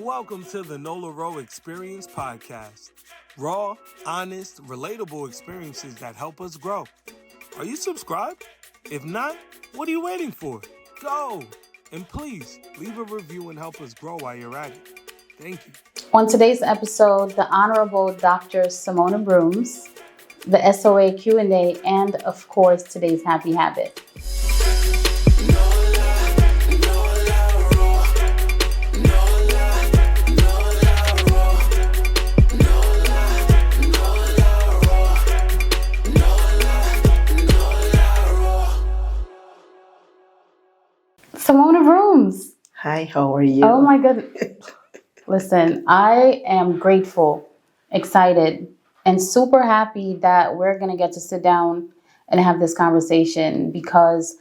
Welcome to the thenolaroexperien podcast. Raw, honest, relatable experiences that help us grow. Are you subscribed? If not, what are you waiting for? Go! And please, leave a review and help us grow while you're at it. Thank you. On today's episode, the Honorable Dr. Simona Broomes, the SOA Q&A, and of course, today's Happy Habit. Simona Broomes. Hi, how are you? Oh my goodness. Listen, I am grateful, excited, and super happy that we're going to get to sit down and have this conversation because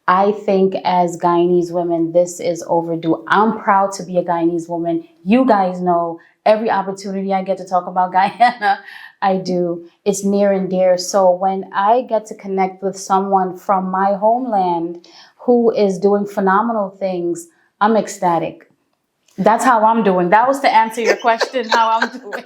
I think as Guyanese women, this is overdue. I'm proud to be a Guyanese woman. You guys know every opportunity I get to talk about Guyana, I do. It's near and dear. So when I get to connect with someone from my homeland who is doing phenomenal things, I'm ecstatic. That's how I'm doing. That was to answer your question, how I'm doing.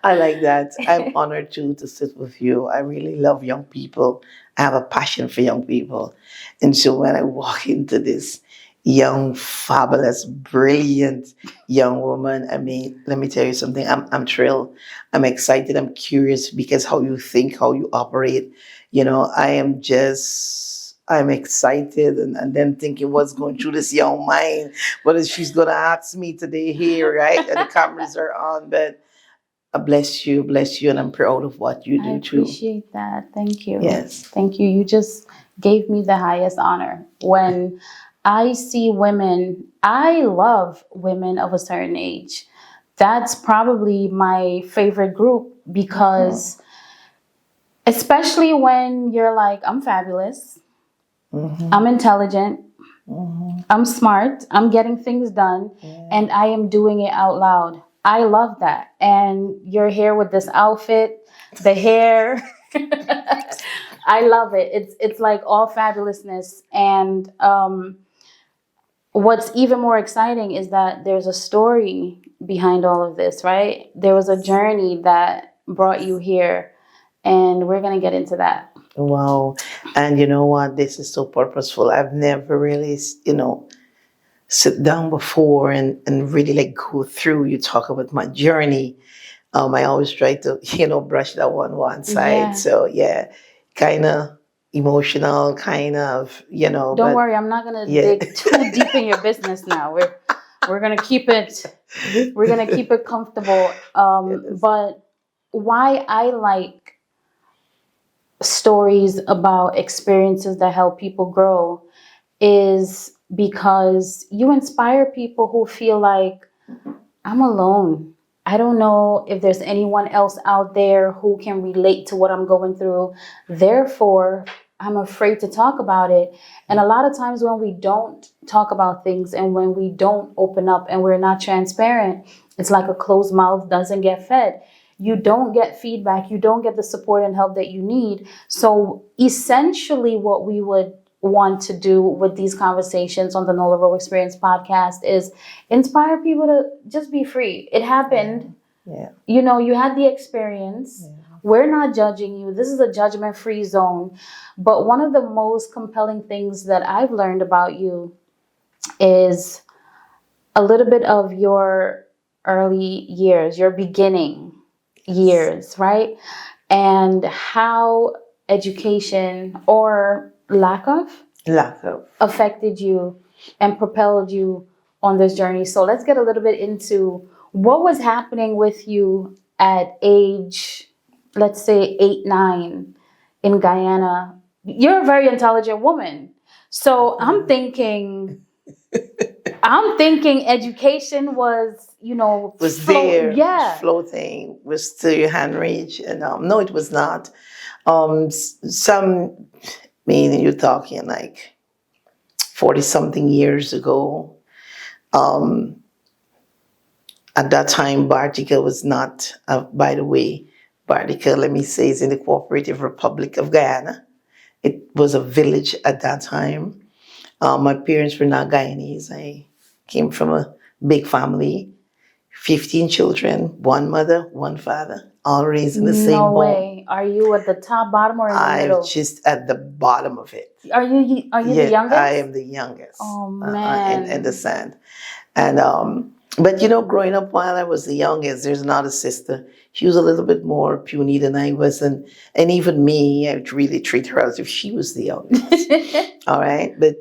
I like that. I'm honored too to sit with you. I really love young people. I have a passion for young people. And so when I walk into this young, fabulous, brilliant young woman, I mean, let me tell you something. I'm thrilled. I'm excited. I'm curious because how you think, how you operate. You know, I'm excited and then thinking what's going through this young mind. What is she's going to ask me today here, right? And the cameras are on. But bless you, and I'm proud of what you do too. I appreciate that. Thank you. Yes. Thank you. You just gave me the highest honor. When I see women, I love women of a certain age. That's probably my favorite group because especially when you're like, I'm fabulous. Mm-hmm. I'm intelligent. Mm-hmm. I'm smart. I'm getting things done. Yeah. And I am doing it out loud. I love that. And you're here with this outfit, the hair. I love it. It's like all fabulousness. And what's even more exciting is that there's a story behind all of this, right? There was a journey that brought you here. And we're going to get into that. Wow. And you know what? This is so purposeful. I've never really, sit down before and really like go through. You talk about my journey. I always try to, brush that one side. Yeah. So yeah, kind of emotional, kind of, Don't worry, I'm not going to dig too deep in your business now. We're going to keep it comfortable. Yes. But why I like stories about experiences that help people grow is because you inspire people who feel like, I'm alone. I don't know if there's anyone else out there who can relate to what I'm going through. Therefore, I'm afraid to talk about it. And a lot of times when we don't talk about things and when we don't open up and we're not transparent, it's like a closed mouth doesn't get fed. You don't get feedback. You don't get the support and help that you need. So essentially what we would want to do with these conversations on the thenolaroexperien podcast is inspire people to just be free. It happened. Yeah. You had the experience. Yeah. We're not judging you. This is a judgment-free zone. But one of the most compelling things that I've learned about you is a little bit of your early years, your beginning years, right? And how education or lack of affected you and propelled you on this journey. So let's get a little bit into what was happening with you at age, let's say 8, 9 in Guyana. You're a very intelligent woman. So I'm thinking education was, there, yeah, floating, was to your hand reach, and no, it was not. You're talking like 40-something years ago. At that time, Bartica was not. By the way, Bartica, let me say, is in the Cooperative Republic of Guyana. It was a village at that time. My parents were not Guyanese. I came from a big family, 15 children, one mother, one father, all raised in the same No home. way. Are you at the top, bottom, or in the I'm middle? just at the bottom of it. Are you the youngest? I am the youngest. Oh man. In the sand. And but growing up while I was the youngest, there's another sister. She was a little bit more puny than I was, and even me, I would really treat her as if she was the youngest. All right, but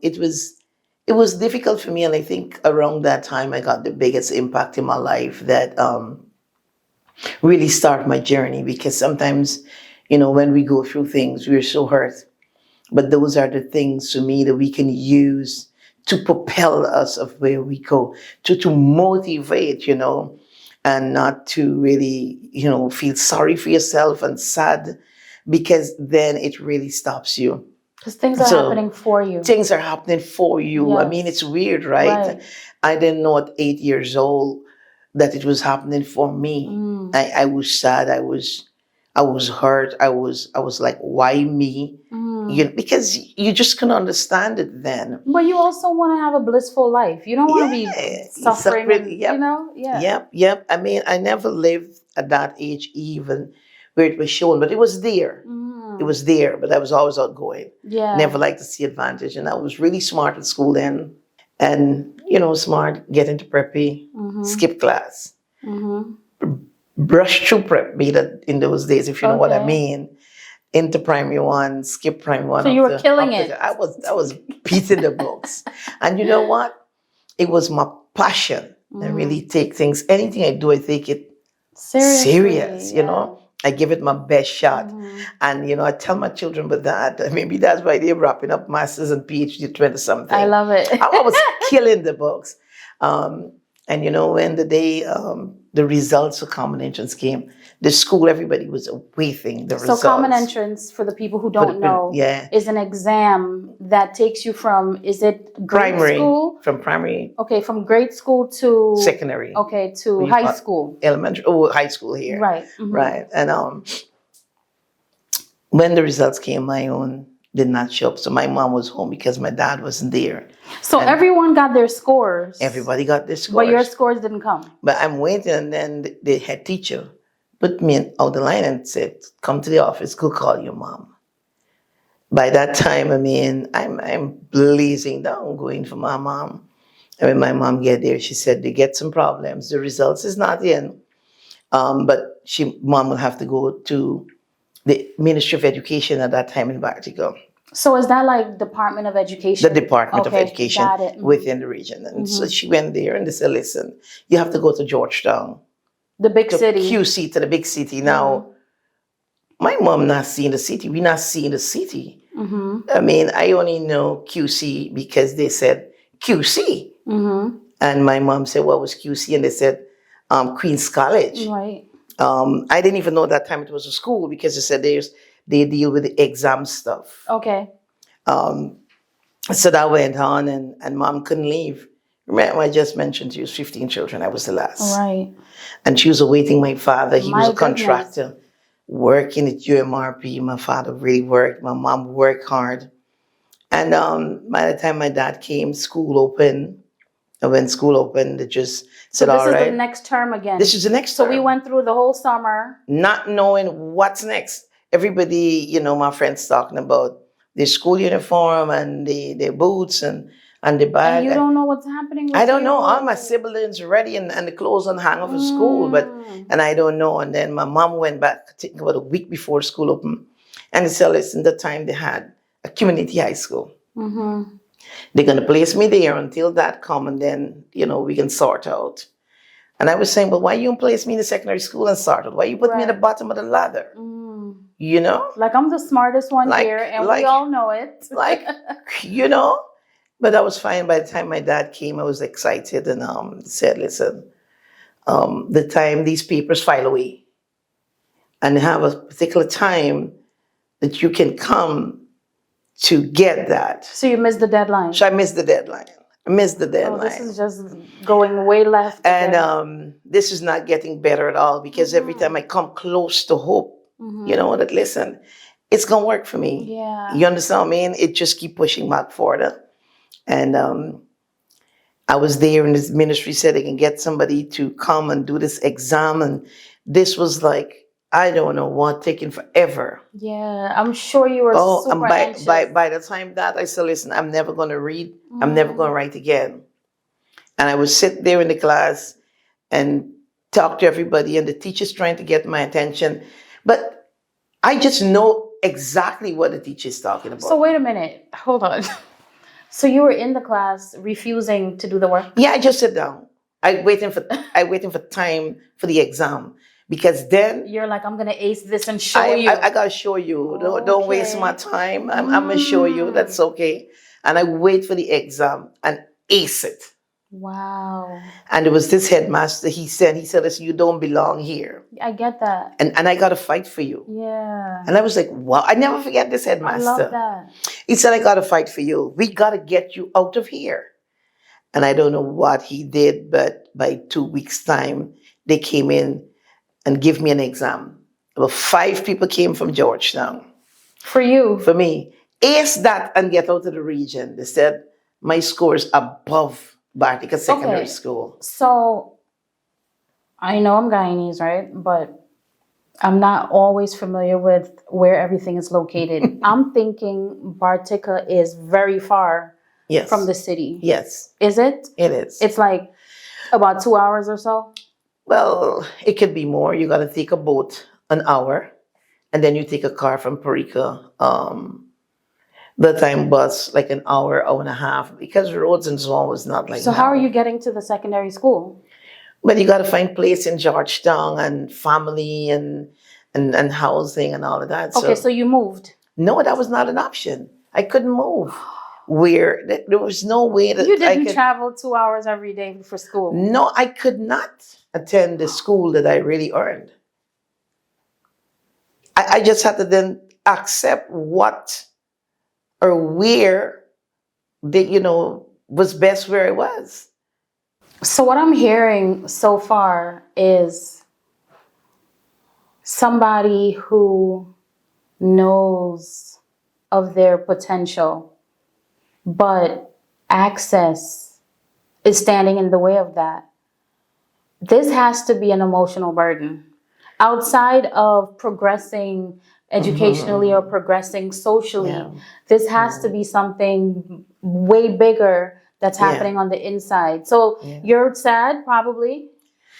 it was difficult for me, and I think around that time I got the biggest impact in my life that really started my journey, because sometimes, when we go through things, we're so hurt, but those are the things to me that we can use to propel us of where we go, to motivate, and not to really, feel sorry for yourself and sad, because then it really stops you. Because things are happening for you. Things are happening for you. Yes. I mean, it's weird, right? I didn't know at 8 years old that it was happening for me. I was sad. I was hurt. I was like, why me? Because you just couldn't understand it then. But you also want to have a blissful life. You don't want to be suffering. Yep. I mean, I never lived at that age even where it was shown, but it was there. It was there, but I was always outgoing. Yeah. Never liked to see advantage. And I was really smart at school then. And, smart, get into preppy, skip class. Brush through prep, be that in those days, if you know what I mean. Into primary one, skip primary one. So you were killing it. I was beating the books. And you know what? It was my passion. I really take things, anything I do, I take it serious, I give it my best shot. And, I tell my children about that. Maybe that's why they're wrapping up masters and PhD 20-something. I love it. I was killing the books. And, when the day the results for common entrance came, the school, everybody was awaiting the results. So common entrance, for the people who don't know, is an exam that takes you from, is it grade school? From primary. Okay, from grade school to... secondary. Okay, to high school. Elementary, high school here. Right. Right. And when the results came, my own did not show up. So my mom was home because my dad wasn't there. So everyone got their scores. Everybody got their scores. But your scores didn't come. But I'm waiting, and then the head teacher put me out the line and said, come to the office, go call your mom. By that time, I mean, I'm blazing down, going for my mom. And when my mom get there, she said, they get some problems. The results is not in. But mom will have to go to the Ministry of Education at that time in Bartico. So is that like Department of Education? The Department of Education within the region. And so she went there and they said, listen, you have to go to Georgetown. The big city. QC, to the big city. Now, my mom not seeing the city. We not seeing the city. I mean, I only know QC because they said QC. And my mom said, what was QC? And they said, Queen's College. Right. I didn't even know that time it was a school, because they said they deal with the exam stuff. Okay. So that went on, and mom couldn't leave. Remember, I just mentioned to you, 15 children. I was the last. Right. And she was awaiting my father. He was a contractor working at UMRP. My father really worked. My mom worked hard. And by the time my dad came, school opened. And when school opened, they just said, all right. This is the next term again. This is the next term. So we went through the whole summer. Not knowing what's next. Everybody, my friends talking about their school uniform and their boots and the bag. And you don't know what's happening with I don't know. All my siblings ready and the clothes on hang off of school, and I don't know. And then my mom went back, I think about a week before school opened, and they said, listen, the time they had a community high school. They're going to place me there until that come, and then, we can sort out. And I was saying, well, why you don't place me in the secondary school and sort out? Why you put me at the bottom of the ladder? Like I'm the smartest one here, and we all know it. But I was fine. By the time my dad came, I was excited and said, listen, the time these papers file away and have a particular time that you can come to get that. So you missed the deadline. So I missed the deadline. Oh, this is just going way left. And this is not getting better at all, because every time I come close to hope, that listen, it's going to work for me. Yeah. You understand what I mean? It just keep pushing back forward. And I was there and this ministry said they can get somebody to come and do this exam. And this was like, I don't know what, taking forever. Yeah, I'm sure you were Oh, super and anxious. by the time that I said, listen, I'm never going to read. I'm never going to write again. And I would sit there in the class and talk to everybody, and the teacher's trying to get my attention. But I just know exactly what the teacher is talking about. So wait a minute. Hold on. So you were in the class refusing to do the work? Yeah, I just sit down. I waiting for time for the exam. Because then you're like, I'm gonna ace this and show you. I gotta show you. Don't waste my time. I'm gonna show you. That's okay. And I wait for the exam and ace it. Wow. And it was this headmaster. He said, listen, you don't belong here. I get that. And I gotta fight for you. Yeah. And I was like, wow. I never forget this headmaster. I love that. He said, I gotta fight for you. We gotta get you out of here. And I don't know what he did, but by 2 weeks' time, they came in and give me an exam. About 5 people came from Georgetown. For you? For me. Ace that and get out of the region. They said my score is above Bartica Secondary School. So, I know I'm Guyanese, right? But I'm not always familiar with where everything is located. I'm thinking Bartica is very far from the city. Yes. Is it? It is. It's like about 2 hours or so? Well, it could be more. You got to take a boat an hour, and then you take a car from Parika. The time bus like an hour and a half, because roads and so on was not like. So how are you getting to the secondary school? Well, you got to find place in Georgetown and family and housing and all of that. Okay, so you moved. No, that was not an option. I couldn't move. There was no way that you didn't travel 2 hours every day for school. No, I could not attend the school that I really earned. I just had to then accept what or where that was best where I was. So what I'm hearing so far is somebody who knows of their potential, but access is standing in the way of that. This has to be an emotional burden. Outside of progressing educationally or progressing socially, this has to be something way bigger that's happening on the inside. So you're sad, probably,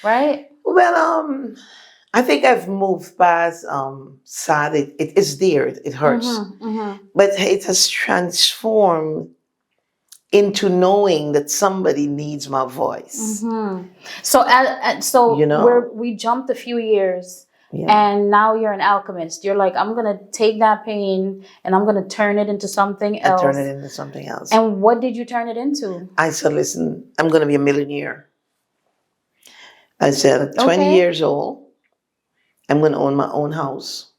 right? Well, I think I've moved past sad. It is there. It hurts. But it has transformed into knowing that somebody needs my voice. So we jumped a few years. And now you're an alchemist. You're like, I'm going to take that pain and I'm going to turn it into something else. And what did you turn it into? I said, listen, I'm going to be a millionaire. I said, at 20 years old, I'm going to own my own house.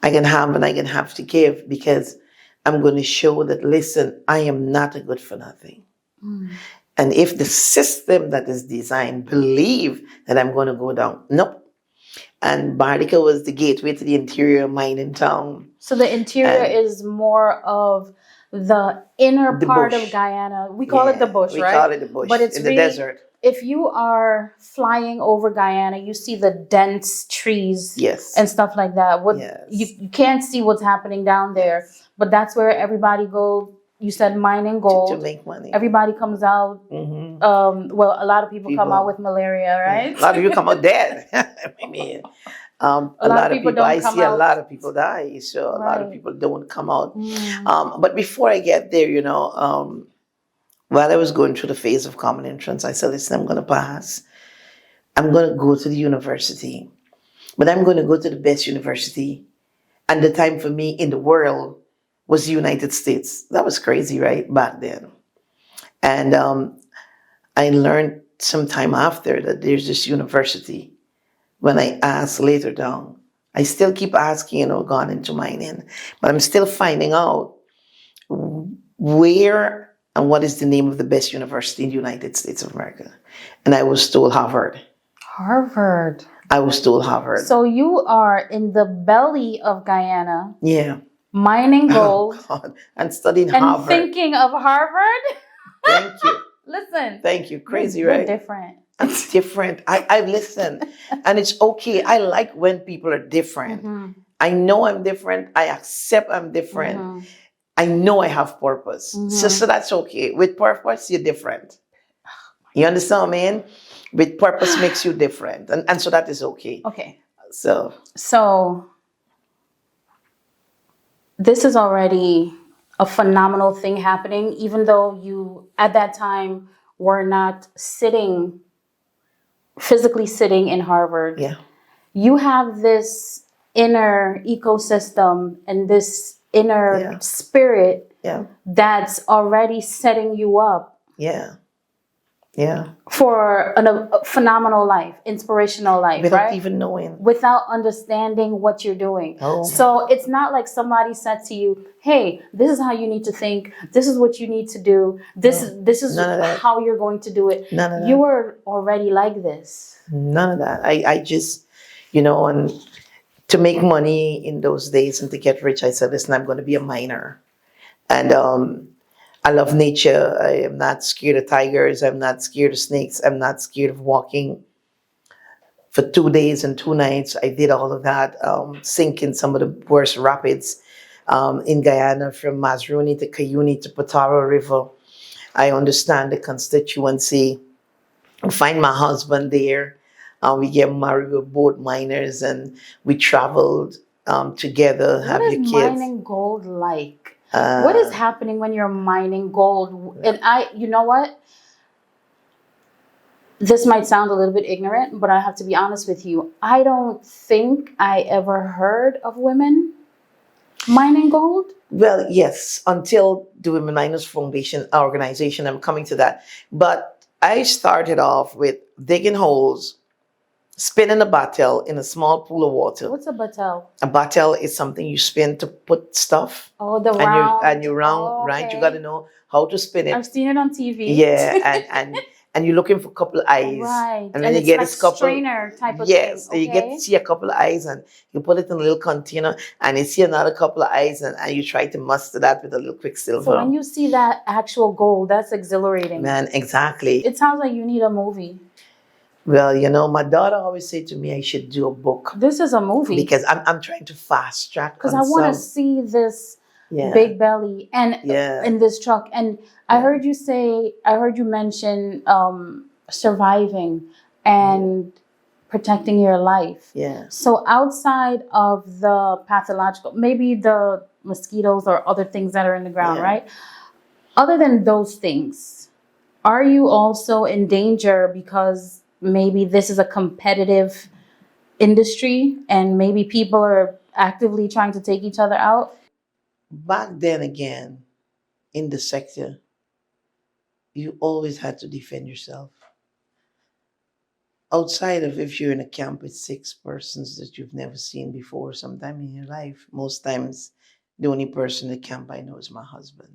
I can have and I can have to give, because I'm going to show that, listen, I am not a good for nothing. And if the system that is designed believe that I'm going to go down, nope. And Bartica was the gateway to the interior mining town. So the interior is more of the inner part of Guyana. We call it the bush, right? We call it the bush, but it's in the desert. If you are flying over Guyana, you see the dense trees and stuff like that. You can't see what's happening down there, but that's where everybody goes. You said mining gold. To make money. Everybody comes out. Well, a lot of people come out with malaria, right? A lot of you come out dead. I mean, a lot of people I see a lot of people die. So a lot of people don't come out. But before I get there, while I was going through the phase of common entrance, I said, listen, I'm going to pass. I'm going to go to the university. But I'm going to go to the best university. And the time for me in the world was the United States. That was crazy, right? Back then. And I learned some time after that there's this university. When I asked later down, I still keep asking, gone into mining, but I'm still finding out where and what is the name of the best university in the United States of America. And I was told Harvard. Harvard. I was told Harvard. So you are in the belly of Guyana. Yeah. Mining gold. Oh God. And studying Harvard. And thinking of Harvard? Thank you. Listen. Thank you. Crazy, You're right? different. I'm different. I listen, and it's okay. I like when people are different. I know I'm different. I accept I'm different. I know I have purpose. So that's okay. With purpose, you're different. You understand what I mean? With purpose makes you different. And so that is okay. Okay. So this is already a phenomenal thing happening, even though you at that time were not physically sitting in Harvard. yeah. You have this inner ecosystem and this inner Yeah. spirit Yeah. that's already setting you up Yeah. Yeah. for a phenomenal life, inspirational life, Without right? even knowing. Without understanding what you're doing. Oh. So it's not like somebody said to you, hey, this is how you need to think. This is what you need to do. This is None of that. how you're going to do it. None of that. You were already like this. None of that. I just, and to make money in those days and to get rich, I said, listen, I'm going to be a miner. And I love nature. I am not scared of tigers. I'm not scared of snakes. I'm not scared of walking. For 2 days and 2 nights, I did all of that, sinking some of the worst rapids in Guyana, from Mazruni to Cuyuni to Potaro River. I understand the constituency. I find my husband there. We get married with both miners, and we traveled together. Have What your is kids. mining gold like? What is happening when you're mining gold? And you know what? This might sound a little bit ignorant, but I have to be honest with you. I don't think I ever heard of women mining gold. Well, yes, until the Women Miners Foundation organization, I'm coming to that. But I started off with digging holes, spinning a battle in a small pool of water. What's a battle? A battle is something you spin to put stuff. Oh, the round. And you round, Oh, right? okay. You got to know how to spin it. I've seen it on TV. Yeah, and you're looking for a couple of eyes. Right. And then you get like this couple. strainer type of Yes, thing. Okay? you get to see a couple of eyes, and you put it in a little container, and you see another couple of eyes, and you try to muster that with a little quicksilver. So when you see that actual gold, that's exhilarating. Man, exactly. It sounds like you need a movie. Well, my daughter always said to me I should do a book. This is a movie. Because I'm trying to fast track. Because I want to see this big belly and in this truck. And I heard you mention surviving and protecting your life. Yeah. So outside of the pathological, maybe the mosquitoes or other things that are in the ground, right? Other than those things, are you also in danger because maybe this is a competitive industry and maybe people are actively trying to take each other out? Back then again, in the sector, you always had to defend yourself. Outside of if you're in a camp with 6 persons that you've never seen before sometime in your life, most times the only person in the camp I know is my husband.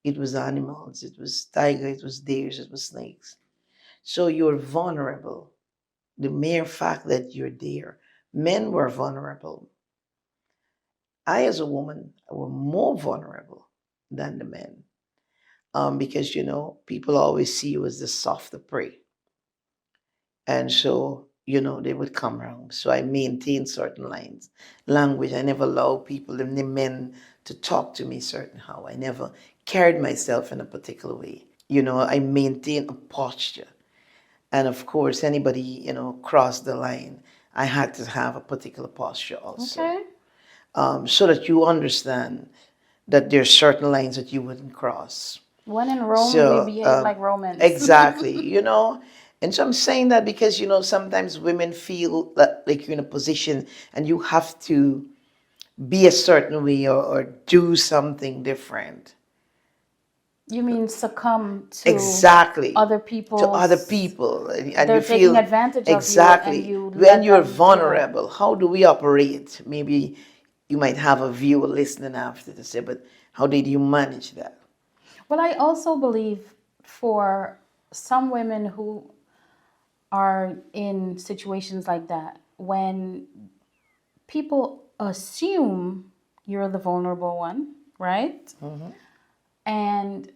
It was animals, it was tiger, it was deers, it was snakes. So you're vulnerable. The mere fact that you're there. Men were vulnerable. I, as a woman, were more vulnerable than the men. Because, people always see you as the softer prey. And so, they would come around. So I maintained certain language. I never allowed people, the men, to talk to me certain how. I never carried myself in a particular way. I maintained a posture. And of course, anybody, crossed the line, I had to have a particular posture also. Okay. So that you understand that there's certain lines that you wouldn't cross. When in Rome, we behave like Romans. Exactly, And so I'm saying that because, sometimes women feel like you're in a position and you have to be a certain way or do something different. You mean succumb to other people? To other people. And they're you feel taking advantage exactly. of you. When you're vulnerable, how do we operate? Maybe you might have a viewer listening after to say, but how did you manage that? Well, I also believe for some women who are in situations like that, when people assume you're the vulnerable one, right? Mm-hmm. And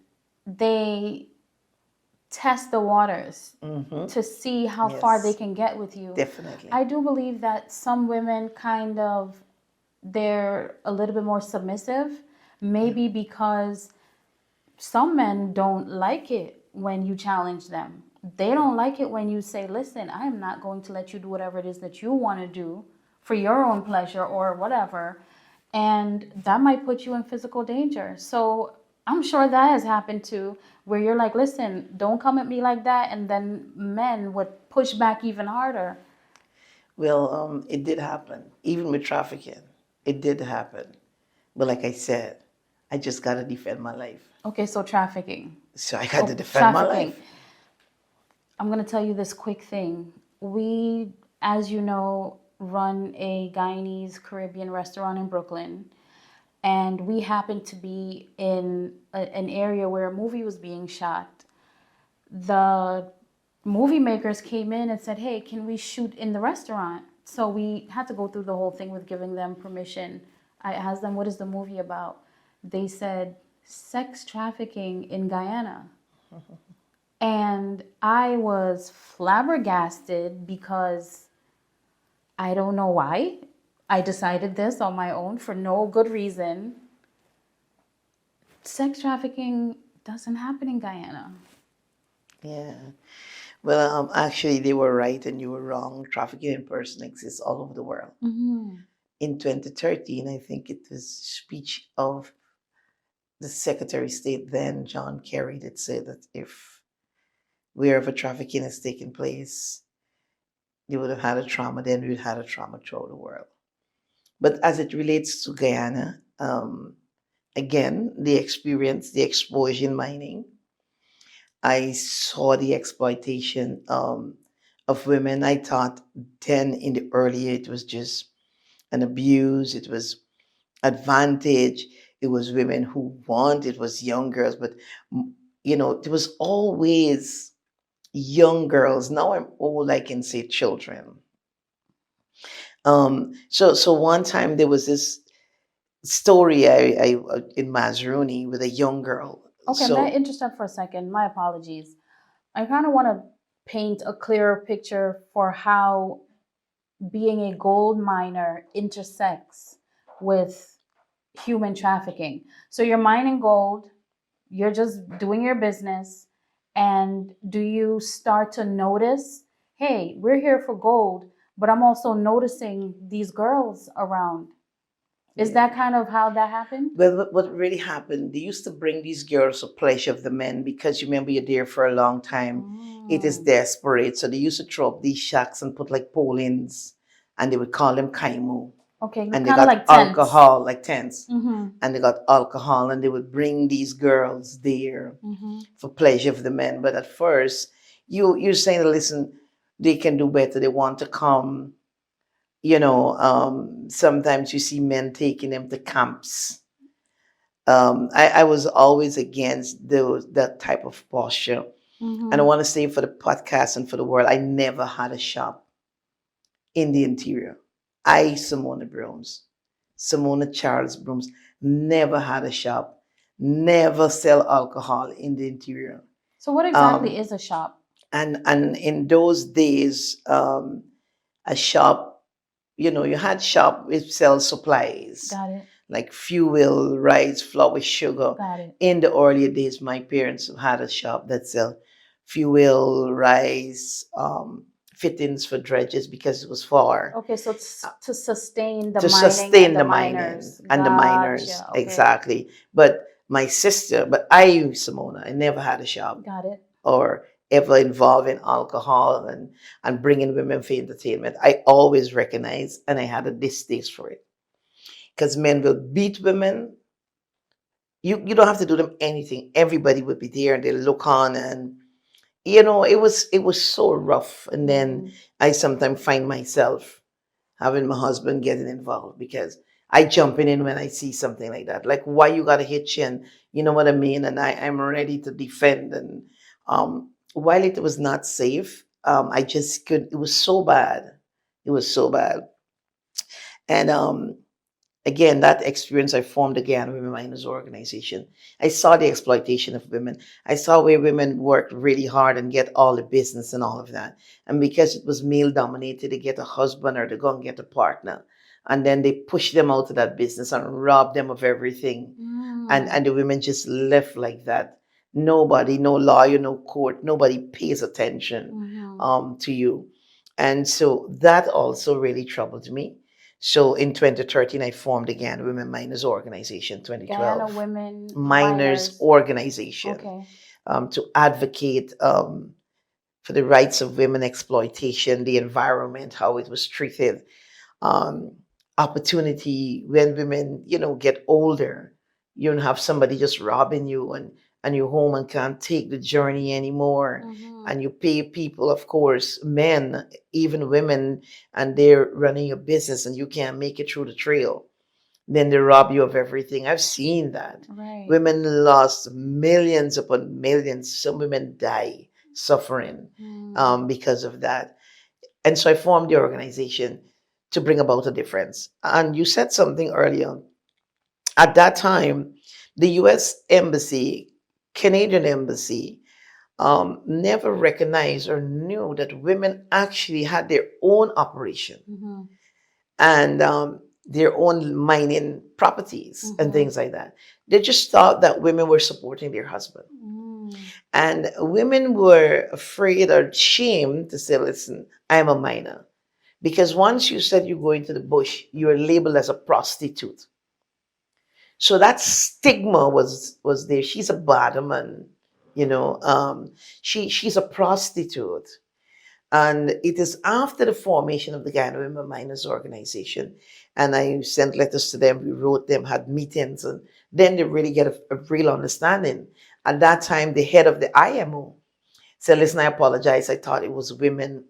they test the waters to see how far they Yes, can get with you. definitely. I do believe that some women kind of, they're a little bit more submissive, maybe because some men don't like it when you challenge them. They don't like it when you say, listen, I am not going to let you do whatever it is that you want to do for your own pleasure or whatever. And that might put you in physical danger. So I'm sure that has happened too, where you're like, listen, don't come at me like that. And then men would push back even harder. Well, it did happen. Even with trafficking, it did happen. But like I said, I just got to defend my life. Okay, so trafficking. So I got to defend my Trafficking. life. I'm going to tell you this quick thing. We, as you know, run a Guyanese Caribbean restaurant in Brooklyn. And we happened to be in an area where a movie was being shot. The movie makers came in and said, hey, can we shoot in the restaurant? So we had to go through the whole thing with giving them permission. I asked them, what is the movie about? They said, sex trafficking in Guyana. And I was flabbergasted because I don't know why. I decided this on my own for no good reason. Sex trafficking doesn't happen in Guyana. Yeah. Well, actually, they were right and you were wrong. Trafficking in person exists all over the world. In 2013, I think it was speech of the Secretary of State then, John Kerry, that said that if wherever trafficking has taken place, you would have had a trauma, then we'd had a trauma throughout the world. But as it relates to Guyana, again, the experience, the explosion mining, I saw the exploitation of women. I thought then in the early it was just an abuse, it was advantage, it was women who want, it was young girls, but there was always young girls. Now I'm old, I can say children. So one time there was this story I in Mazruni with a young girl. Okay, may I interrupt for a second? My apologies. I kind of want to paint a clearer picture for how being a gold miner intersects with human trafficking. So you're mining gold, you're just doing your business, and do you start to notice, hey, we're here for gold, but I'm also noticing these girls around? Is that kind of how that happened? Well, what really happened, they used to bring these girls for pleasure of the men because you remember you're there for a long time. It is desperate. So they used to throw up these shacks and put like polins and they would call them kaimu. Okay, And they kind of got like tents. alcohol, like tents. And they got alcohol and they would bring these girls there for pleasure of the men. But at first, you're saying, listen, they can do better. They want to come. Sometimes you see men taking them to camps. I was always against that type of posture. And I want to say for the podcast and for the world, I never had a shop in the interior. Simona Broomes, Simona Charles Broomes, never had a shop, never sell alcohol in the interior. So what exactly is a shop? And in those days, a shop, you had shop which sell supplies. Got it. Like fuel, rice, flour, sugar. Got it. In the earlier days, my parents had a shop that sell fuel, rice, fittings for dredges because it was far. Okay, so it's to sustain the To mining sustain and the miners. mining and the miners. Gotcha, okay. Exactly. But Simona, I never had a shop Got it. or ever involved in alcohol and bringing women for entertainment. I always recognized and I had a distaste for it. Because men will beat women. You don't have to do them anything. Everybody would be there and they look on and it was so rough. And then I sometimes find myself having my husband getting involved because I jumping in when I see something like that. Like, why you gotta hit chin? You know what I mean? And I'm ready to defend. And while it was not safe, I just could. It was so bad. It was so bad. And again, that experience, I formed again Women Miners Organization. I saw the exploitation of women. I saw where women worked really hard and get all the business and all of that. And because it was male dominated, they get a husband or they go and get a partner. And then they push them out of that business and rob them of everything. And the women just left like that. Nobody, no lawyer, no court, nobody pays attention to you. And so that also really troubled me. So in 2013, I formed again Women Miners Organization, 2012. Guyana Women Miners Organization. Okay. To advocate for the rights of women, exploitation, the environment, how it was treated, opportunity when women, get older. You don't have somebody just robbing you and you're home and can't take the journey anymore. And you pay people, of course, men, even women, and they're running your business and you can't make it through the trail. Then they rob you of everything. I've seen that. Right. Women lost millions upon millions. Some women die suffering because of that. And so I formed the organization to bring about a difference. And you said something earlier. At that time, the US Embassy, Canadian Embassy, never recognized or knew that women actually had their own operation and their own mining properties and things like that. They just thought that women were supporting their husband. And women were afraid or ashamed to say, listen, I'm a miner. Because once you said you go into the bush, you are labeled as a prostitute. So that stigma was there. She's a bottom, she's a prostitute. And it is after the formation of the Guyana Women Miners Organization, and I sent letters to them, we wrote them, had meetings, and then they really get a real understanding. At that time, the head of the IMO said, listen, I apologize. I thought it was women,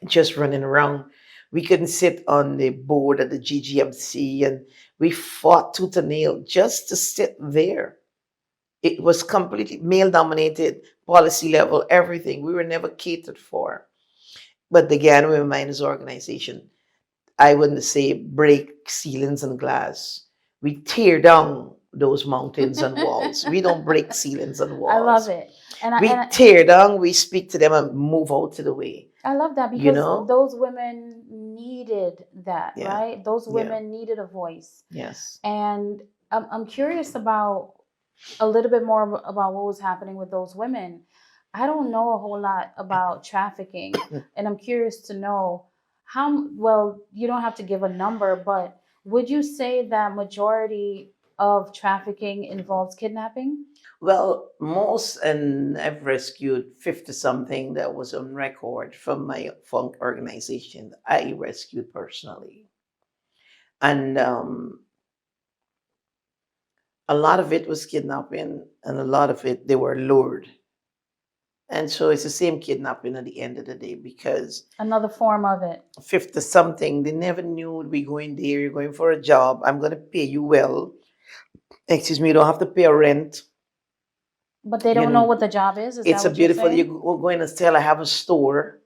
just running around. We couldn't sit on the board at the GGMC, and we fought tooth and nail just to sit there. It was completely male dominated, policy level, everything. We were never catered for. But the Guyana Women Miners Organization, I wouldn't say break ceilings and glass. We tear down those mountains and walls. We don't break ceilings and walls. I love it. We tear down, we speak to them and move out of the way. I love that because those women needed that, right? Those women needed a voice. Yes. And I'm curious about a little bit more about what was happening with those women. I don't know a whole lot about trafficking, and I'm curious to know how, well, you don't have to give a number, but would you say that majority of trafficking involves kidnapping? Well, most, and I've rescued 50 something that was on record from my funk organization. I rescued personally. And a lot of it was kidnapping, and a lot of it, they were lured. And so it's the same kidnapping at the end of the day, because another form of it. 50 something, they never knew we're going there, you're going for a job, I'm going to pay you well. Excuse me, you don't have to pay a rent. But they don't know what the job is? It's a beautiful, you're going to sell, I have a store,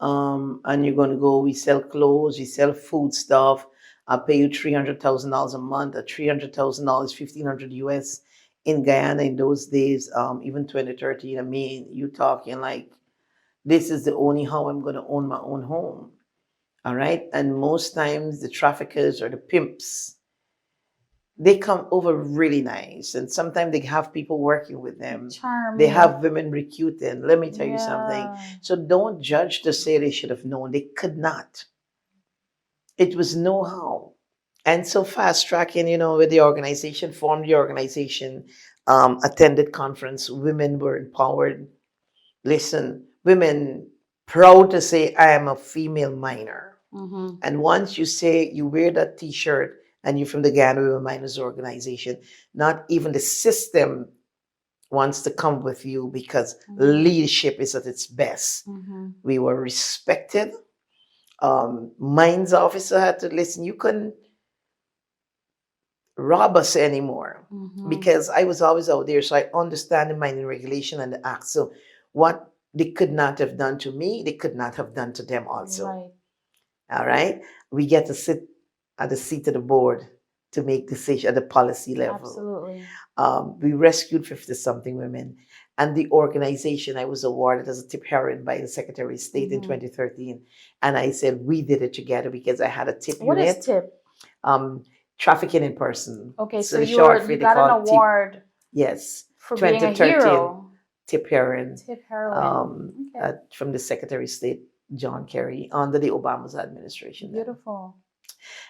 and you're going to go, we sell clothes, we sell food stuff. I'll pay you $300,000 a month, or $300,000, $1,500 US. In Guyana in those days, even 2013, I mean, you talking like, this is the only how I'm going to own my own home. All right. And most times the traffickers or the pimps, they come over really nice. And sometimes they have people working with them. Charming. They have women recruiting. Let me tell you something. So don't judge to say they should have known. They could not. It was know-how. And so fast tracking, with the organization, formed the organization, attended conference, women were empowered. Listen, women proud to say, I am a female miner. And once you say you wear that t-shirt and you're from the Guyana Women Miners Organization, not even the system wants to come with you, because leadership is at its best. We were respected. Mines officer had to listen, you couldn't rob us anymore, because I was always out there, so I understand the mining regulation and the act. So what they could not have done to me, they could not have done to them also. Right. All right, we get to sit at the seat of the board to make decisions at the policy level. Absolutely. We rescued 50 something women. And the organization, I was awarded as a tip heroine by the Secretary of State in 2013. And I said, we did it together because I had a tip What unit. is tip? Trafficking in person. Okay, so the you short for you they got an call tip. award Yes. for being a 2013 hero. tip heroine. Tip heroine. Okay. From the Secretary of State, John Kerry, under the Obama's administration. Beautiful.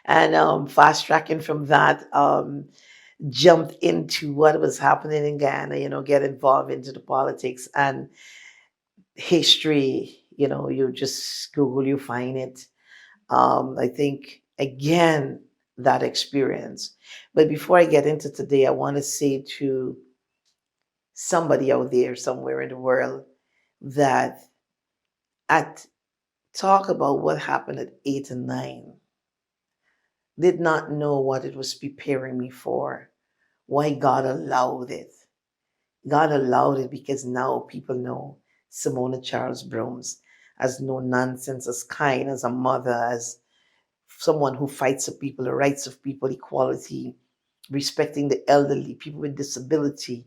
And fast tracking from that, jumped into what was happening in Ghana, get involved into the politics and history. You just Google, you find it. I think, again, that experience. But before I get into today, I want to say to somebody out there somewhere in the world that talk about what happened at 8 and 9, did not know what it was preparing me for, why God allowed it. God allowed it because now people know Simona Charles Broomes as no nonsense, as kind, as a mother, as someone who fights for people, the rights of people, equality, respecting the elderly, people with disability,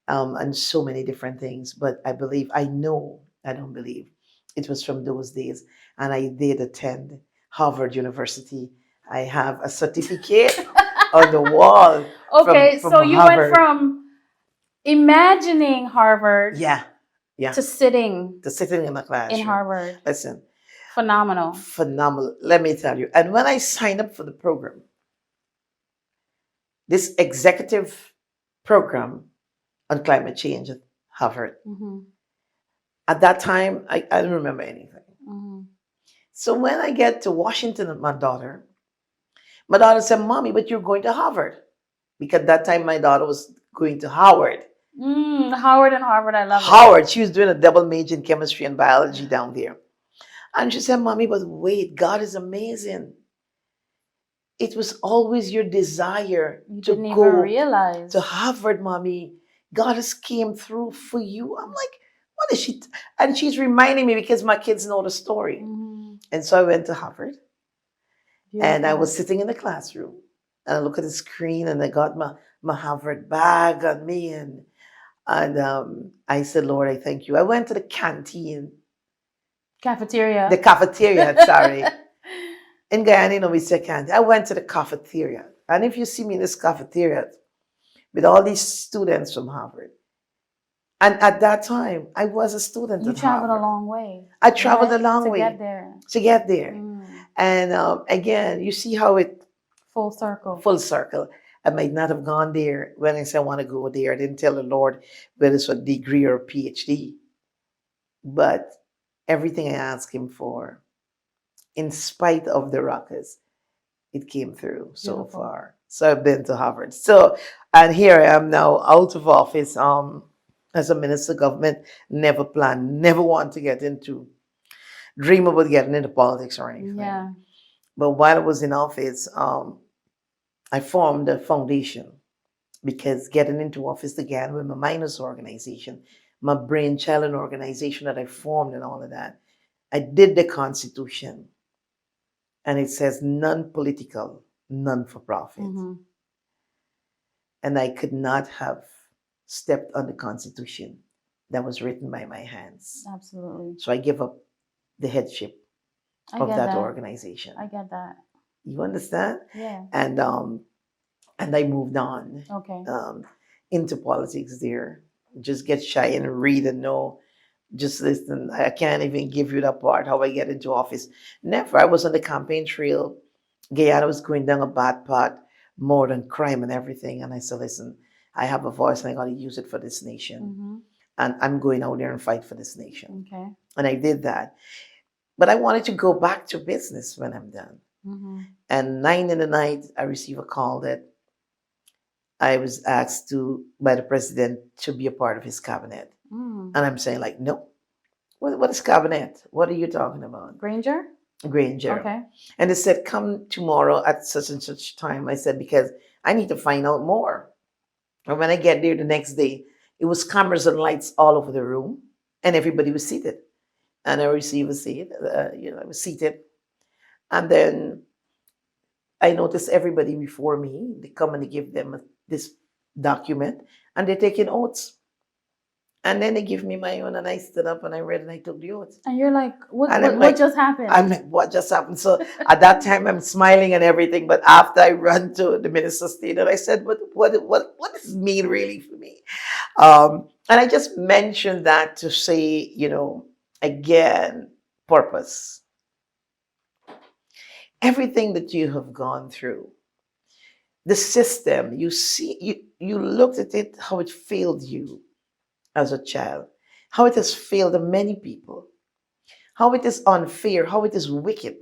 and so many different things. But I don't believe it was from those days. And I did attend Harvard University. I have a certificate on the wall. Okay, from so you Harvard. went from imagining Harvard Yeah. to sitting in the classroom. in Harvard. Listen. Phenomenal. Let me tell you. And when I signed up for the program, this executive program on climate change at Harvard, at that time, I don't remember anything. So when I get to Washington with my daughter said, Mommy, but you're going to Harvard. Because at that time, my daughter was going to Howard. Howard and Harvard, I love it. Howard, she was doing a double major in chemistry and biology down there. And she said, Mommy, but wait, God is amazing. It was always your desire to go realize. to Harvard, Mommy. God has came through for you. I'm like, what is she? And she's reminding me because my kids know the story. And so I went to Harvard. Beautiful. And I was sitting in the classroom. And I look at the screen and I got my Harvard bag on me. And I said, Lord, I thank you. I went to the canteen. Cafeteria. The cafeteria, sorry. In Guyana, we say canteen. I went to the cafeteria. And if you see me in this cafeteria with all these students from Harvard, and at that time, I was a student at Harvard. You traveled a long way. I traveled a long way. To get there. And again, you see how it... Full circle. Full circle. I might not have gone there when I said I want to go there. I didn't tell the Lord whether it's a degree or a PhD. But everything I asked him for, in spite of the ruckus, it came through so far. So I've been to Harvard. And here I am now out of office as a minister of government. Never planned, never want to get into, dream about getting into politics or anything. Yeah. But while I was in office, I formed a foundation because getting into office again with my minors organization, my brainchild and organization that I formed and all of that, I did the Constitution. And it says non-political, non-for-profit. And I could not have stepped on the Constitution that was written by my hands. Absolutely. So I give up the headship of that organization. I get that. You understand? Yeah. And I moved on. Okay. Into politics there. Just get shy and read and know. Just listen. I can't even give you that part, how I get into office. Never. I was on the campaign trail. Guyana was going down a bad path, more than crime and everything. And I said, listen, I have a voice and I got to use it for this nation. And I'm going out there and fight for this nation. Okay. And I did that. But I wanted to go back to business when I'm done. And 9 in the night, I received a call that I was asked by the president to be a part of his cabinet. And I'm saying like, no, what is cabinet? What are you talking about? Granger. Okay. And they said, come tomorrow at such and such time. I said, because I need to find out more. And when I get there the next day, it was cameras and lights all over the room and everybody was seated. And I received a seat, I was seated. And then I noticed everybody before me, they come and they give them this document and they're taking oaths. And then they give me my own and I stood up and I read and I took the oath. And you're like, And I'm what like, just happened? I'm like, what just happened? So at that time I'm smiling and everything. But after I run to the Minister of State and I said, what does this mean really for me? And I just mentioned that to say, again, purpose. Everything that you have gone through, the system, you looked at it, how it failed you as a child, how it has failed many people, how it is unfair, how it is wicked.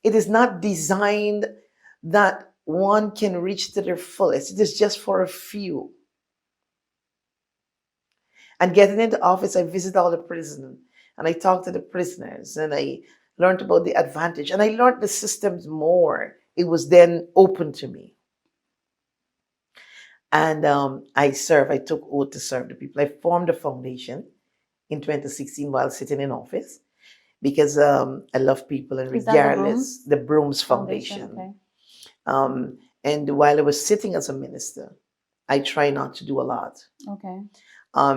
It is not designed that one can reach to their fullest. It is just for a few. And getting into office, I visit all the prisons and I talk to the prisoners and I learned about the advantage and I learned the systems more. It was then open to me. And I took oath to serve the people. I formed a foundation in 2016 while sitting in office because I love people and Is that the regardless, the Broomes Foundation. Okay. And while I was sitting as a minister, I try not to do a lot. Okay.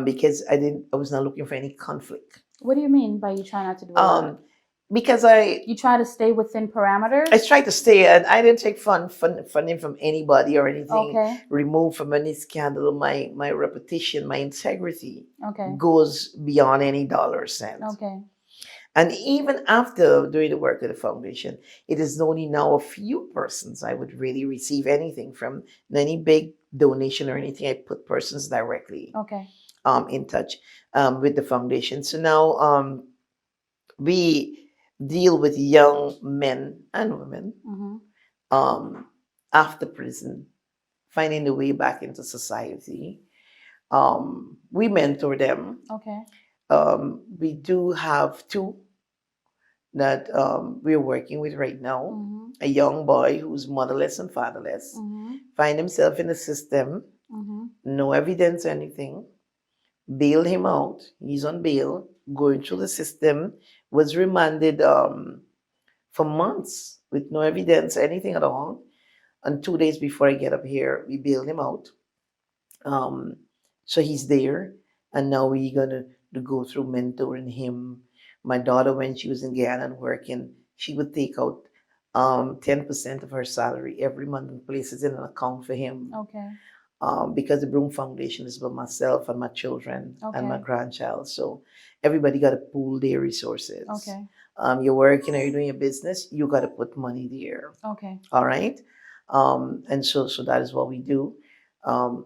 Because I was not looking for any conflict. What do you mean by you try not to do a lot? Because you try to stay within parameters? I tried to stay, and I didn't take funding from anybody or anything. Okay. Removed from any scandal. My reputation, my integrity okay. goes beyond any dollar cent. Okay. And even after doing the work of the foundation, it is only now a few persons I would really receive anything from, any big donation or anything. I put persons directly okay. In touch with the foundation. So now we deal with young men and women after prison, finding the way back into society. We mentor them. Okay. We do have two that we're working with right now. A young boy who's motherless and fatherless, find himself in the system, no evidence, anything. Bailed him out. He's on bail, going through the system, was remanded for months with no evidence, anything at all. And 2 days before I get up here, we bailed him out. So he's there. And now we're going to go through mentoring him. My daughter, when she was in Guyana and working, she would take out 10% of her salary every month and place it in an account for him. Okay. Because the Broomes Foundation is about myself and my children and my grandchild. So everybody got to pool their resources. Okay. You're working or you're doing a business, you got to put money there. Okay. All right. And so that is what we do.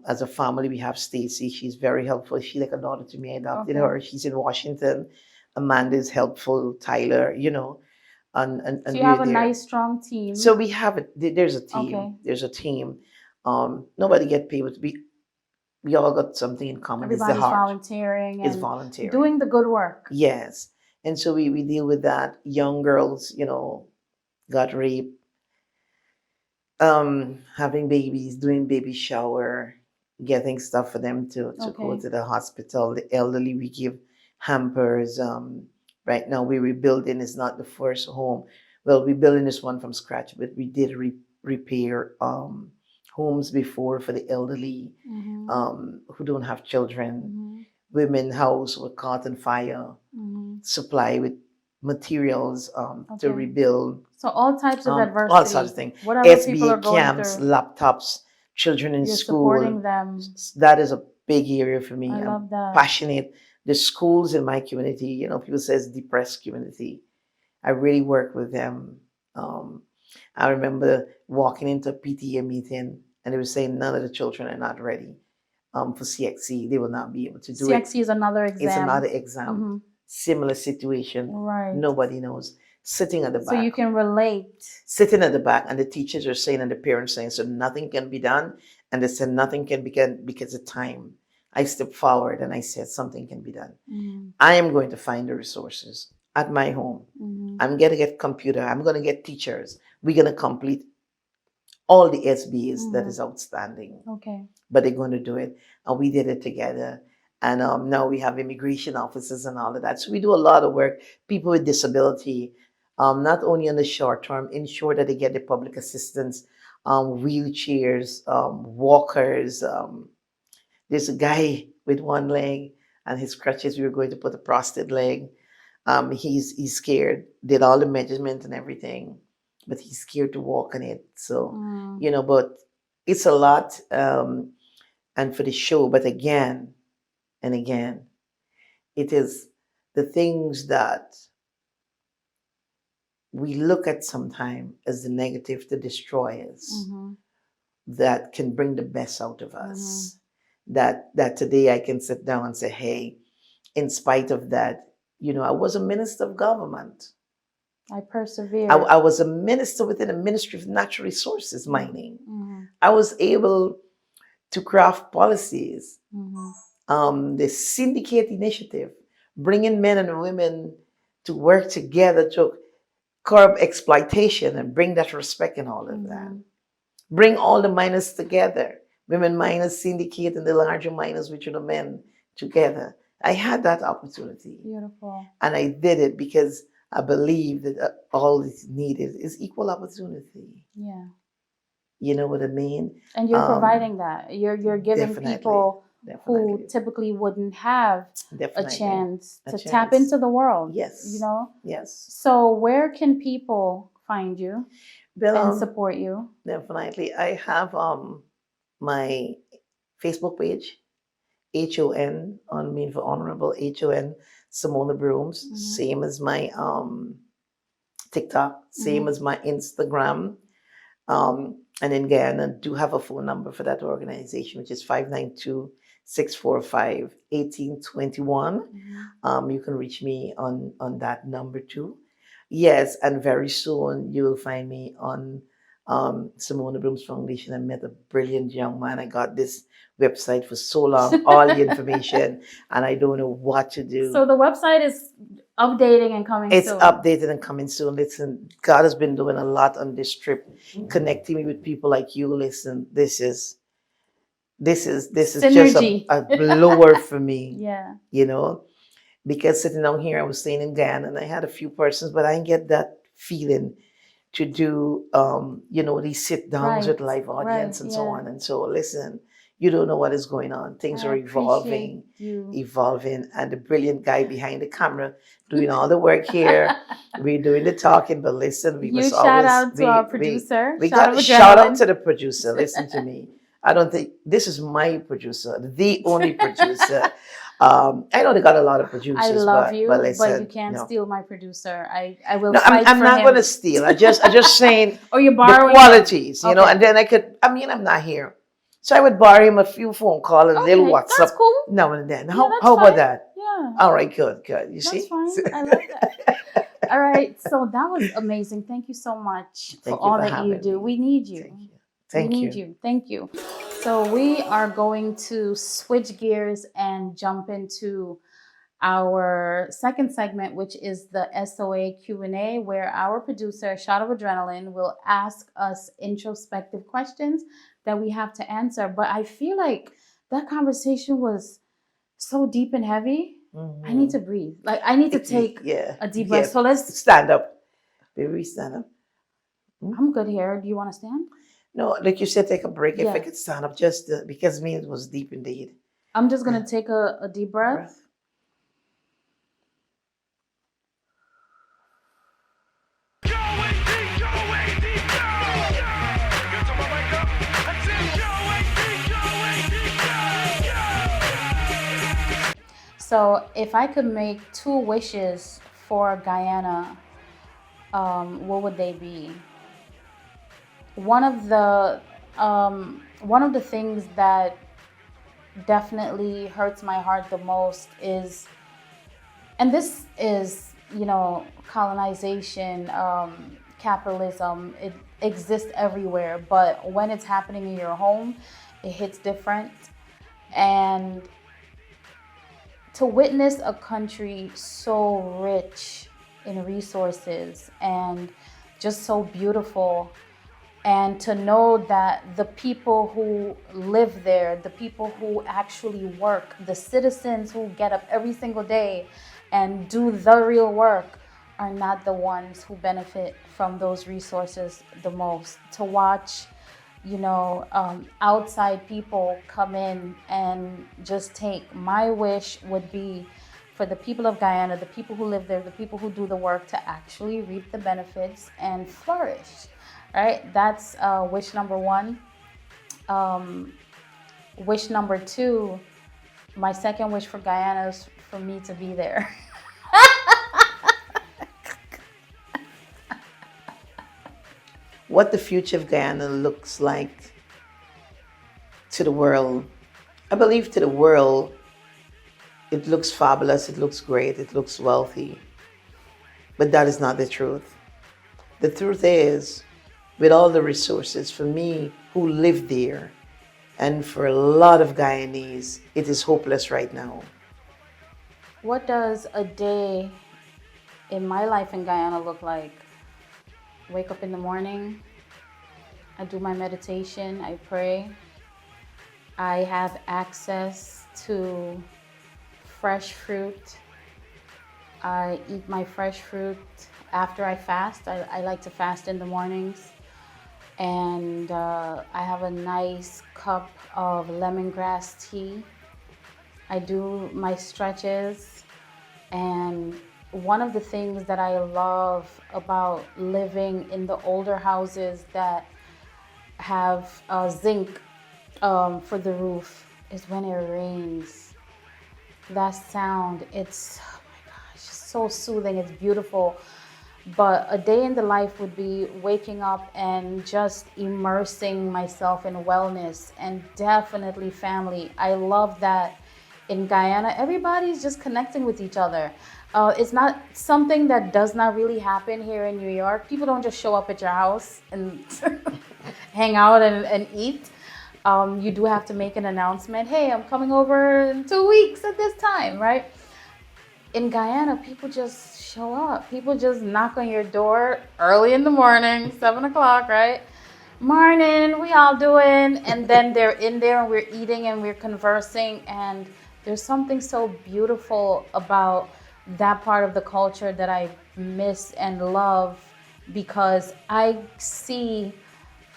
As a family, we have Stacy. She's very helpful. She's like a daughter to me. I adopted her. She's in Washington. Amanda is helpful. Tyler, and so you have a nice, strong team. So we have there's a team. Okay. There's a team. Nobody get paid, but we all got something in common. Everybody's it's the heart. volunteering. It's volunteering. Doing the good work. Yes. And so we deal with that. Young girls, got raped, having babies, doing baby shower, getting stuff for them to go to the hospital. The elderly, we give hampers. Right now we're rebuilding. It's not the first home. Well, we're building this one from scratch, but we did repair homes before for the elderly who don't have children. Women house were caught on fire, supply with materials to rebuild. So all types of adversity. All sorts of things. Whatever SBA people are going camps, through, laptops, children in you're school. Supporting them. That is a big area for me. I love that. Passionate. The schools in my community, people say it's depressed community. I really work with them. I remember walking into a PTA meeting and they were saying none of the children are not ready for CXC. They will not be able to do it. CXC is another exam. It's another exam. Similar situation. Right. Nobody knows. Sitting at the back. So you can relate. Sitting at the back, and the teachers are saying and the parents saying, so nothing can be done. And they said nothing can be done because of time. I stepped forward and I said something can be done. I am going to find the resources at my home. I'm going to get computer. I'm going to get teachers. We're going to complete all the SBAs that is outstanding. Okay. But they're going to do it. And we did it together. And now we have immigration officers and all of that. So we do a lot of work. People with disability, not only on the short term, ensure that they get the public assistance, wheelchairs, walkers. There's a guy with one leg and his crutches. We were going to put a prosthetic leg. He's scared. Did all the measurements and everything, but he's scared to walk on it. So but it's a lot. And for the show, but again and again, it is the things that we look at sometimes as the negative to destroy us that can bring the best out of us. That today I can sit down and say, hey, in spite of that, I was a minister of government. I persevered. I was a minister within a Ministry of Natural Resources Mining. I was able to craft policies. The syndicate initiative, bringing men and women to work together to curb exploitation and bring that respect and all of that. Bring all the miners together, women miners syndicate and the larger miners, which are the men together. I had that opportunity. Beautiful. And I did it because I believe that all that's needed is equal opportunity. Yeah. You know what I mean? And you're providing that. You're giving people who typically wouldn't have a chance to tap into the world. Yes. Yes. So where can people find you and support you? Definitely. I have my Facebook page, HON, on mean for Honorable HON Simona Broomes, same as my TikTok, same as my Instagram. And in Guyana, I do have a phone number for that organization, which is 592-645-1821. You can reach me on that number too. Yes, and very soon you will find me on Simona Broomes Foundation. I met a brilliant young man. I got this website for so long, all the information, and I don't know what to do. So the website is updating and coming soon. It's updated and coming soon. Listen, God has been doing a lot on this trip, connecting me with people like you. Listen, this is Synergy. just a blower for me. Yeah. Because sitting down here, I was staying in Ghana and I had a few persons, but I didn't get that feeling to do, these sit downs with live audience and so on. And so, listen, you don't know what is going on. Things are evolving, and the brilliant guy behind the camera doing all the work here. We're doing the talking, but listen, we must always... Shout out to our producer. We got to shout out to the producer. Listen to me. I don't think this is my producer, the only producer. I know they got a lot of producers. I love you, but listen, but you can't steal my producer. I will no, fight I'm for not him. going to steal. I just saying or you're borrowing the qualities, him. and then I'm not here. So I would borrow him a few phone calls and little WhatsApp. That's cool. Now and then. Yeah, How about that? Yeah. All right, good. You that's see? Fine. I love that. All right. So that was amazing. Thank you so much for all that you do. We need you. Thank you. We need you. Thank you. So we are going to switch gears and jump into our second segment, which is the SOA Q&A, where our producer, Shot of Adrenaline, will ask us introspective questions that we have to answer. But I feel like that conversation was so deep and heavy. I need to breathe. Like, I need to take a deep breath. So let's stand up. Baby, stand up. I'm good here. Do you want to stand? No, like you said, take a break. If I could stand up, just because me, it was deep indeed. I'm just going to take a deep breath. So if I could make 2 wishes for Guyana, what would they be? One of the things that definitely hurts my heart the most is, and this is, colonization, capitalism, it exists everywhere, but when it's happening in your home, it hits different. And to witness a country so rich in resources and just so beautiful, and to know that the people who live there, the people who actually work, the citizens who get up every single day and do the real work are not the ones who benefit from those resources the most. To watch, outside people come in and just take. My wish would be for the people of Guyana, the people who live there, the people who do the work, to actually reap the benefits and flourish, right? That's wish number one. Wish number two, my second wish for Guyana is for me to be there. What the future of Guyana looks like to the world. I believe to the world, it looks fabulous, it looks great, it looks wealthy. But that is not the truth. The truth is, with all the resources, for me who live there, and for a lot of Guyanese, it is hopeless right now. What does a day in my life in Guyana look like? Wake up in the morning, I do my meditation, I pray. I have access to fresh fruit. I eat my fresh fruit after I fast. I like to fast in the mornings. And I have a nice cup of lemongrass tea. I do my stretches. And one of the things that I love about living in the older houses that have zinc for the roof is when it rains. That sound, it's, oh my gosh, so soothing, it's beautiful. But a day in the life would be waking up and just immersing myself in wellness, and definitely family. I love that in Guyana, everybody's just connecting with each other. It's not something that does not really happen here in New York. People don't just show up at your house and hang out and eat. You do have to make an announcement. Hey, I'm coming over in 2 weeks at this time, right? In Guyana, people just show up. People just knock on your door early in the morning, 7 o'clock, right? Morning, we all doing? And then they're in there and we're eating and we're conversing. And there's something so beautiful about that part of the culture that I miss and love, because I see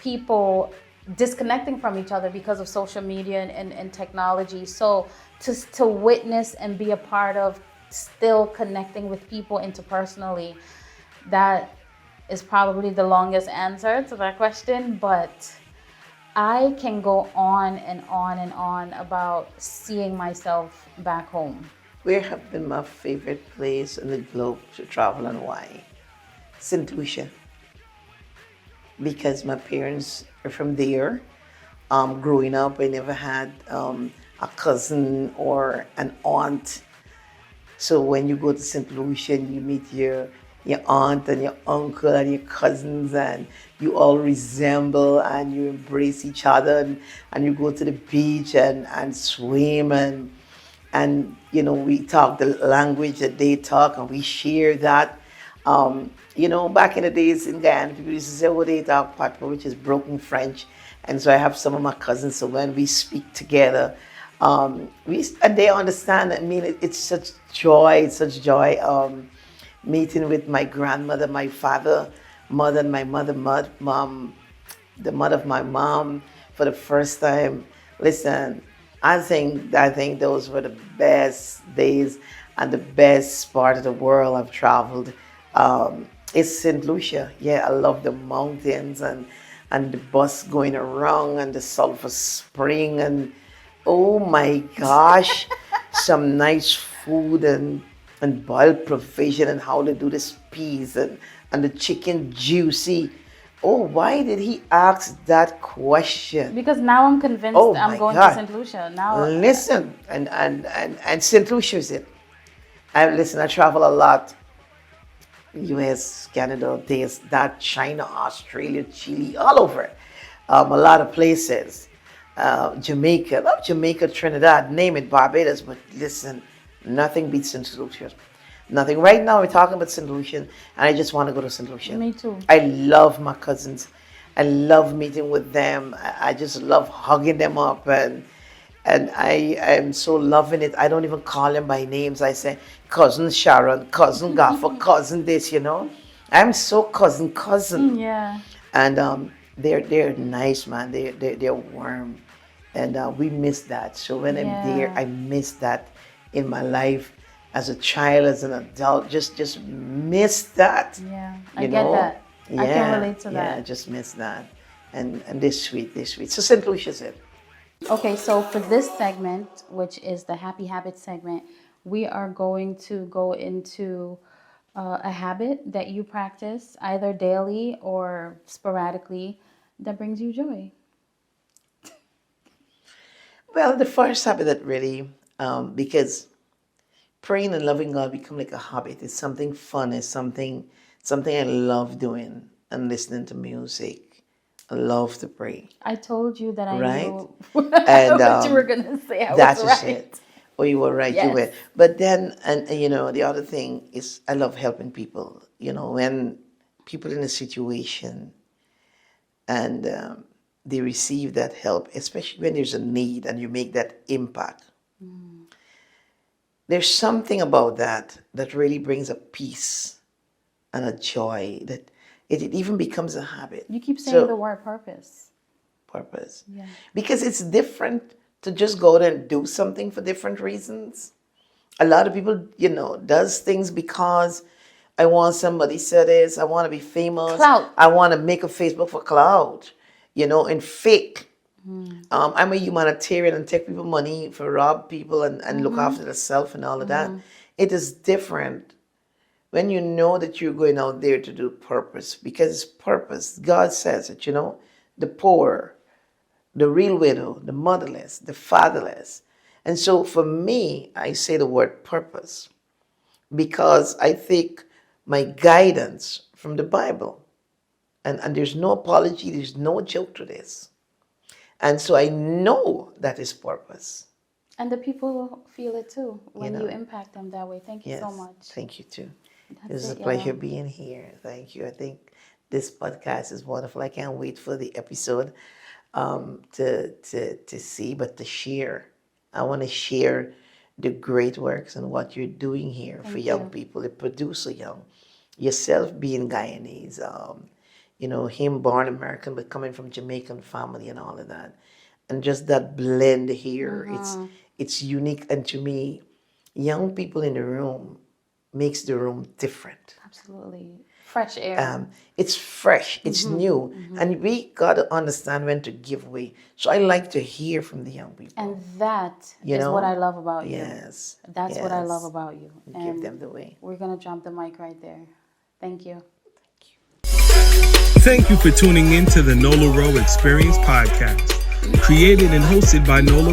people disconnecting from each other because of social media and technology. So to witness and be a part of still connecting with people interpersonally, that is probably the longest answer to that question, but I can go on and on and on about seeing myself back home. Where have been my favorite place in the globe to travel and why? St. Lucia. Because my parents are from there. Growing up, I never had a cousin or an aunt. So when you go to St. Lucia and you meet your aunt and your uncle and your cousins, and you all resemble and you embrace each other, and you go to the beach and swim, and we talk the language that they talk and we share that. Back in the days in Guyana, people used to say, oh, they talk Patois, which is broken French. And so I have some of my cousins, so when we speak together, and they understand. I mean, it's such joy, meeting with my grandmother, my father, mother, and my mom, the mother of my mom for the first time. Listen, I think those were the best days and the best part of the world I've traveled. It's St. Lucia. Yeah, I love the mountains and the bus going around and the sulfur spring, and oh my gosh, some nice food and boiled provision, and how they do this peas and the chicken juicy. Oh, why did he ask that question? Because now I'm convinced I'm going to St. Lucia. Now listen, and St. Lucia is it. I travel a lot. US, Canada, this, that, China, Australia, Chile, all over. A lot of places. Jamaica, love Jamaica, Trinidad, name it, Barbados. But listen, nothing beats St. Lucia. Nothing. Right now we're talking about St. Lucia, and I just want to go to St. Lucia. Me too. I love my cousins. I love meeting with them. I just love hugging them up, and And I am so loving it. I don't even call them by names. I say cousin Sharon, cousin Gaffer, cousin this, you know. I'm so cousin. Yeah. And they're nice, man. They're warm, and we miss that. So when I'm there, Yeah. I miss that in my life as a child, as an adult. Just miss that. Yeah. I You get know? that. I can Yeah, relate to yeah, that. just miss that. And they're sweet, they're sweet. So St. Lucia's it. Okay, so for this segment, which is the Happy Habits segment, we are going to go into a habit that you practice either daily or sporadically that brings you joy. Well, the first habit that really, because praying and loving God become like a habit. It's something fun. It's something I love doing and listening to music. I love to pray, I told you that I right? knew And what you were going to say. I that was is right. it. Oh, you were right. You Yes. were. But then, and you know, the other thing is, I love helping people. You know, when people in a situation and they receive that help, especially when there's a need and you make that impact. There's something about that that really brings a peace and a joy that it even becomes a habit. You keep saying the So, word purpose. purpose. Yeah. Because it's different to just go out and do something for different reasons. A lot of people, you know, does things because I want somebody to say this, I want to be famous, Clout. I want to make a Facebook for clout, you know, and fake. I'm a humanitarian and take people money for rob people and look after themselves and all of that. It is different when you know that you're going out there to do purpose, because it's purpose. God says it, you know, the poor, the real widow, the motherless, the fatherless. And so for me, I say the word purpose because I think my guidance from the Bible, and there's no apology, there's no joke to this. And so I know that is purpose. And the people feel it too when you know. impact them that way. Thank you Yes. so much. Thank you too. That's It was a it, pleasure y'all. being here. Thank you. I think this podcast is wonderful. I can't wait for the episode to see, but to share. I want to share the great works and what you're doing here for Thank young you. people, the producer young, yourself being Guyanese, you know, him born American but coming from Jamaican family and all of that, and just that blend here. It's unique, and to me, young people in the room makes the room different. Absolutely. Fresh air. It's fresh, it's new, and we got to understand when to give way. So I like to hear from the young people. And that You is know? what I love about you. Yes. That's what I yes. love about you. Give them the way. We're going to drop the mic right there. Thank you. Thank you for tuning in to the Experience podcast. Created and hosted by Nola.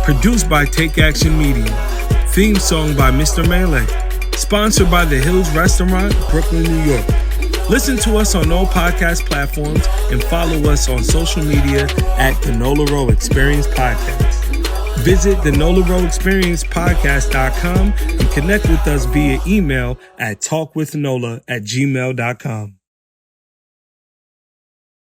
Produced by Take Action Media. Theme song by Mr. Melee. Sponsored by The Hills Restaurant, Brooklyn, New York. Listen to us on all podcast platforms and follow us on social media at the Nola Experience Podcast. Visit the thenolaroexperiencepodcast.com and connect with us via email at talkwithnola@gmail.com.